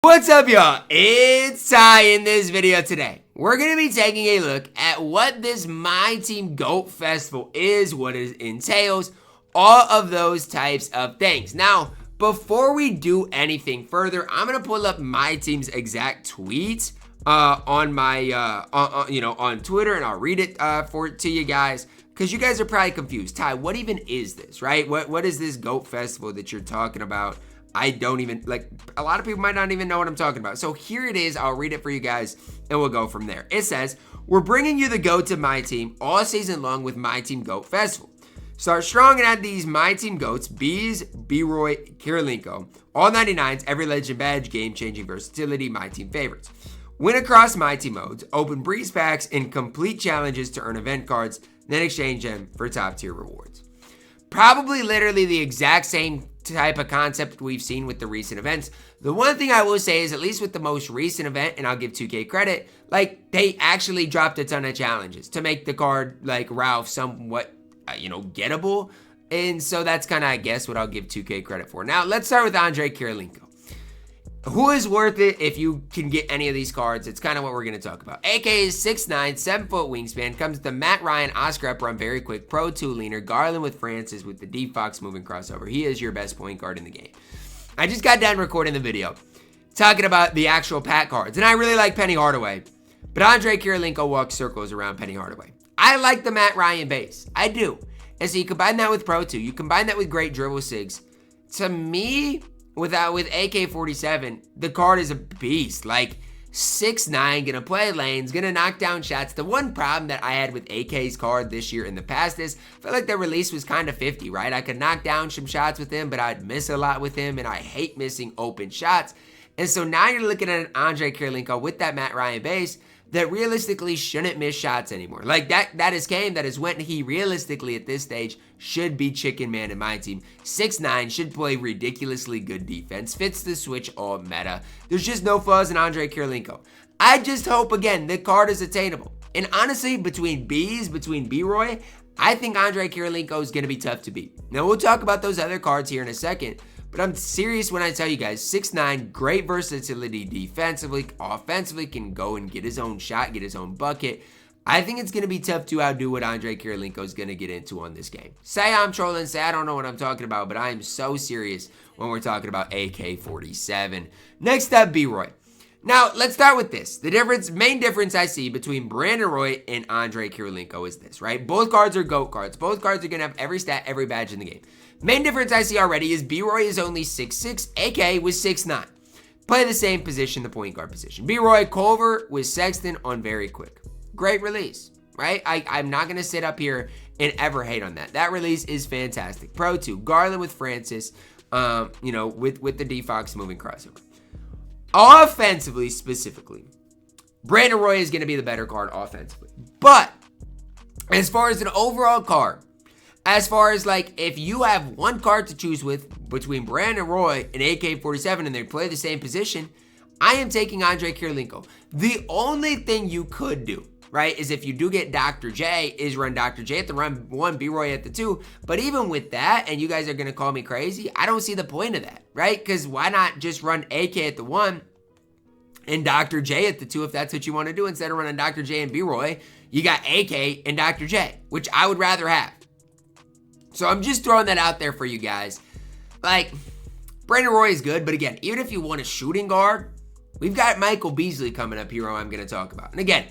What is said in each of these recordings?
What's up, y'all? It's Ty. In this video today, we're going to be taking a look at what this MyTeam GOAT Festival is, what it entails, all of those types of things. Now, before we do anything further, I'm going to pull up MyTeam's exact tweets on my, on Twitter, and I'll read it to you guys, because you guys are probably confused. Ty, what even is this, right? What is this GOAT Festival that you're talking about? I don't even, a lot of people might not even know what I'm talking about. So here it is. I'll read it for you guys, and we'll go from there. It says, we're bringing you the GOATs of MyTeam all season long with MyTeam GOAT Festival. Start strong and add these MyTeam GOATs, Bees, Broy, Kirilenko, all 99s, every legend badge, game-changing versatility, MyTeam favorites. Win across MyTeam modes, open breeze packs, and complete challenges to earn event cards, then exchange them for top-tier rewards. Probably literally the exact same type of concept we've seen with the recent events. The one thing I will say is, at least with the most recent event, and I'll give 2K credit, they actually dropped a ton of challenges to make the card like Ralph somewhat, gettable. And so that's kind of, I guess, what I'll give 2K credit for. Now, let's start with Andrei Kirilenko. Who is worth it if you can get any of these cards? It's kind of what we're going to talk about. AK is 6'9", 7-foot wingspan, comes with the Matt Ryan, Oscar up run, very quick, Pro 2 leaner, Garland with Francis with the deep Fox moving crossover. He is your best point guard in the game. I just got done recording the video talking about the actual pack cards, and I really like Penny Hardaway, but Andrei Kirilenko walks circles around Penny Hardaway. I like the Matt Ryan base. I do. And so you combine that with Pro 2, you combine that with great dribble sigs. To me, with AK-47, the card is a beast. 6'9", gonna play lanes, gonna knock down shots. The one problem that I had with AK's card this year in the past is, I felt like the release was kind of 50, right? I could knock down some shots with him, but I'd miss a lot with him, and I hate missing open shots. And so now you're looking at an Andrei Kirilenko with that Matt Ryan base that realistically shouldn't miss shots anymore. That is game, that is when he realistically at this stage should be chicken man in my team. 6'9", should play ridiculously good defense, fits the switch all meta. There's just no flaws in Andrei Kirilenko. I just hope, again, the card is attainable. And honestly, between B-Roy, I think Andrei Kirilenko is going to be tough to beat. Now, we'll talk about those other cards here in a second, but I'm serious when I tell you guys, 6'9", great versatility defensively, offensively, can go and get his own shot, get his own bucket. I think it's going to be tough to outdo what Andrei Kirilenko is going to get into on this game. Say I'm trolling, say I don't know what I'm talking about, but I am so serious when we're talking about AK-47. Next up, B-Roy. Now, let's start with this. The main difference I see between Brandon Roy and Andrei Kirilenko is this, right? Both cards are GOAT cards. Both cards are going to have every stat, every badge in the game. Main difference I see already is B-Roy is only 6'6", AK was 6'9". Play the same position, the point guard position. B-Roy, Culver with Sexton on very quick. Great release, right? I'm not going to sit up here and ever hate on that. That release is fantastic. Pro 2, Garland with Francis, with the D-Fox moving crossover. Offensively, specifically, Brandon Roy is going to be the better card offensively. But as far as an overall card, as far as if you have one card to choose with between Brandon Roy and AK-47 and they play the same position, I am taking Andrei Kirilenko. The only thing you could do, right, is if you do get Dr. J, is run Dr. J at the run 1, B-Roy at the 2. But even with that, and you guys are going to call me crazy, I don't see the point of that, right? Because why not just run AK at the 1 and Dr. J at the 2 if that's what you want to do? Instead of running Dr. J and B-Roy, you got AK and Dr. J, which I would rather have. So I'm just throwing that out there for you guys. Brandon Roy is good, but again, even if you want a shooting guard, we've got Michael Beasley coming up here I'm going to talk about. And again,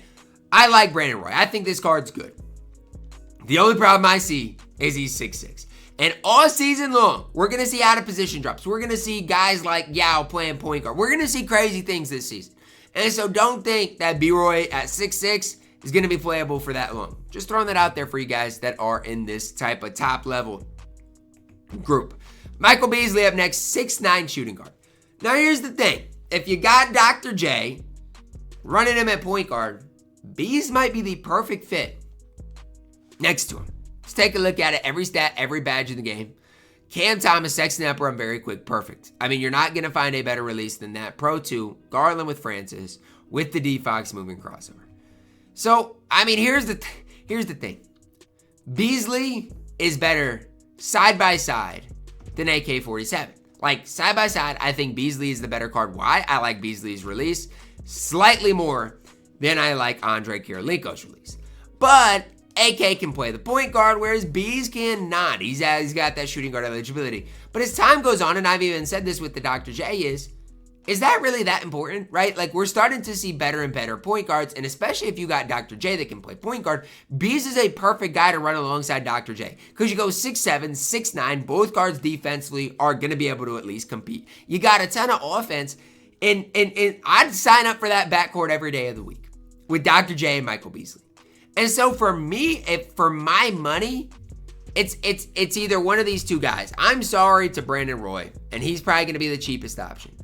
I like Brandon Roy. I think this card's good. The only problem I see is he's 6'6". And all season long, we're going to see out of position drops. We're going to see guys like Yao playing point guard. We're going to see crazy things this season. And so don't think that B-Roy at 6'6" is going to be playable for that long. Just throwing that out there for you guys that are in this type of top level group. Michael Beasley up next, 6'9" shooting guard. Now here's the thing. If you got Dr. J running him at point guard, Bees might be the perfect fit next to him. Let's take a look at it. Every stat, every badge in the game. Cam Thomas, Sexton upper, I'm very quick. Perfect. I mean, you're not going to find a better release than that. Pro 2, Garland with Francis, with the D-Fox moving crossover. So, I mean, here's the thing. Beasley is better side by side than AK-47. Like, side by side, I think Beasley is the better card. Why? I like Beasley's release slightly more than I like Andrei Kirilenko's release. But AK can play the point guard, whereas Bees cannot. He's got that shooting guard eligibility. But as time goes on, and I've even said this with the Dr. J, is that really that important, right? Like, we're starting to see better and better point guards, and especially if you got Dr. J that can play point guard, Bees is a perfect guy to run alongside Dr. J, because you go 6'7", 6'9", both guards defensively are going to be able to at least compete. You got a ton of offense, and I'd sign up for that backcourt every day of the week with Dr. J and Michael Beasley. And so for me, for my money, it's either one of these two guys. I'm sorry to Brandon Roy, and he's probably going to be the cheapest option.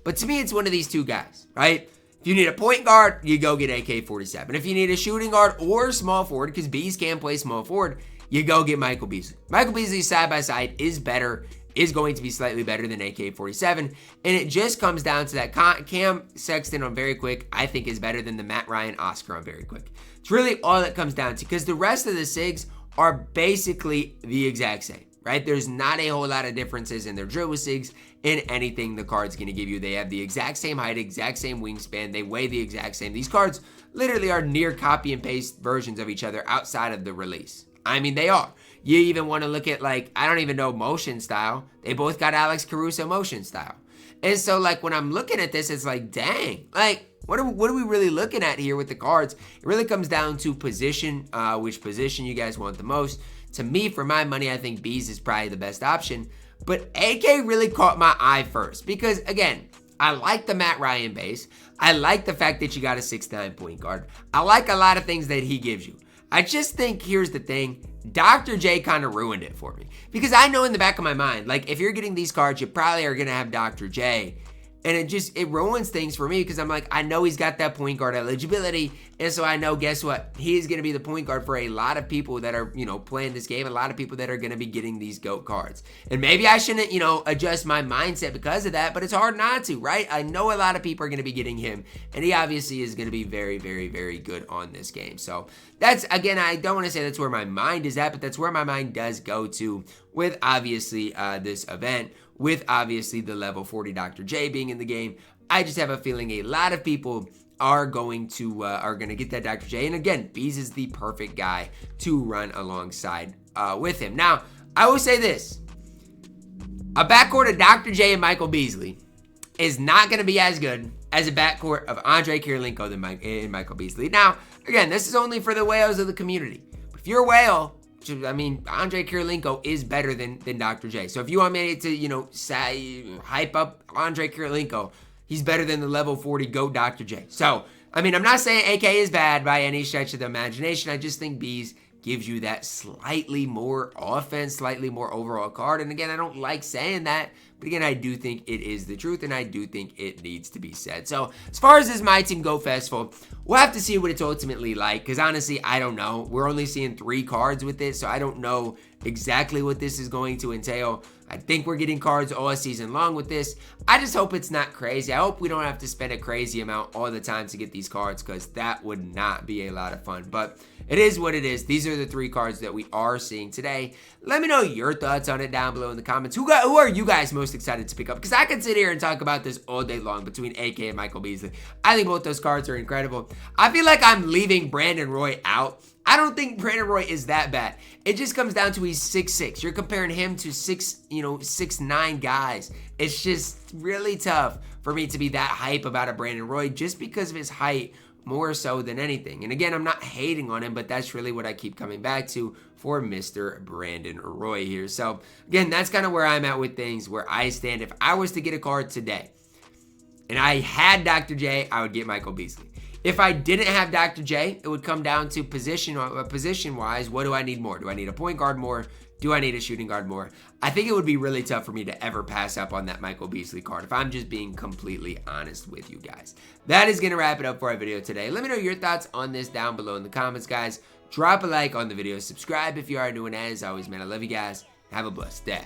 But to me, it's one of these two guys, right? If you need a point guard, you go get AK-47. If you need a shooting guard or small forward, because Bees can play small forward, you go get Michael Beasley. Michael Beasley side by side is going to be slightly better than AK-47. And it just comes down to that Cam Sexton on Very Quick, I think is better than the Matt Ryan Oscar on Very Quick. It's really all that comes down to, because the rest of the SIGs are basically the exact same, right? There's not a whole lot of differences in their dribble SIGs in anything the card's going to give you. They have the exact same height, exact same wingspan. They weigh the exact same. These cards literally are near copy and paste versions of each other outside of the release. I mean, they are. You even want to look at, like, I don't even know motion style. They both got Alex Caruso motion style. And so, like, when I'm looking at this, it's like, dang, like, what are we really looking at here with the cards? It really comes down to position, which position you guys want the most. To me, for my money, I think Bees is probably the best option. But AK really caught my eye first because, again, I like the Matt Ryan base. I like the fact that you got a 6'9" point guard. I like a lot of things that he gives you. I just think, here's the thing, Dr. J kind of ruined it for me. Because I know in the back of my mind, like, if you're getting these cards, you probably are going to have Dr. J. And it ruins things for me because I'm like, I know he's got that point guard eligibility. And so I know, guess what? He's going to be the point guard for a lot of people that are, playing this game. A lot of people that are going to be getting these GOAT cards. And maybe I shouldn't, adjust my mindset because of that. But it's hard not to, right? I know a lot of people are going to be getting him. And he obviously is going to be very, very, very good on this game. So that's, again, I don't want to say that's where my mind is at. But that's where my mind does go to with, obviously, this event. With obviously the level 40 Dr. J being in the game. I just have a feeling a lot of people are going to get that Dr. J. And again, Bees is the perfect guy to run alongside with him. Now, I will say this. A backcourt of Dr. J and Michael Beasley is not going to be as good as a backcourt of Andrei Kirilenko and Michael Beasley. Now, again, this is only for the whales of the community. But if you're a whale, I mean, Andrei Kirilenko is better than Dr. J. So if you want me to, hype up Andrei Kirilenko, he's better than the level 40 GOAT Dr. J. So, I mean, I'm not saying AK is bad by any stretch of the imagination. I just think Bees gives you that slightly more offense, slightly more overall card. And again, I don't like saying that, but again, I do think it is the truth, and I do think it needs to be said. So as far as this MyTeam GOAT Festival, we'll have to see what it's ultimately like, because honestly, I don't know. We're only seeing 3 cards with this, so I don't know exactly what this is going to entail. I think we're getting cards all season long with this. I just hope it's not crazy. I hope we don't have to spend a crazy amount all the time to get these cards, because that would not be a lot of fun. But it is what it is. These are the 3 cards that we are seeing today. Let me know your thoughts on it down below in the comments. Who are you guys most excited to pick up? Because I could sit here and talk about this all day long between AK and Michael Beasley. I think both those cards are incredible. I feel like I'm leaving Brandon Roy out. I don't think Brandon Roy is that bad. It just comes down to he's 6'6". You're comparing him to 6'9" guys. It's just really tough for me to be that hype about a Brandon Roy just because of his height more so than anything. And again, I'm not hating on him, but that's really what I keep coming back to for Mr. Brandon Roy here. So again, that's kind of where I'm at with things, where I stand. If I was to get a card today and I had Dr. J, I would get Michael Beasley. If I didn't have Dr. J, it would come down to position-wise, what do I need more? Do I need a point guard more? Do I need a shooting guard more? I think it would be really tough for me to ever pass up on that Michael Beasley card, if I'm just being completely honest with you guys. That is going to wrap it up for our video today. Let me know your thoughts on this down below in the comments, guys. Drop a like on the video. Subscribe if you are new, and as always, man, I love you guys. Have a blessed day.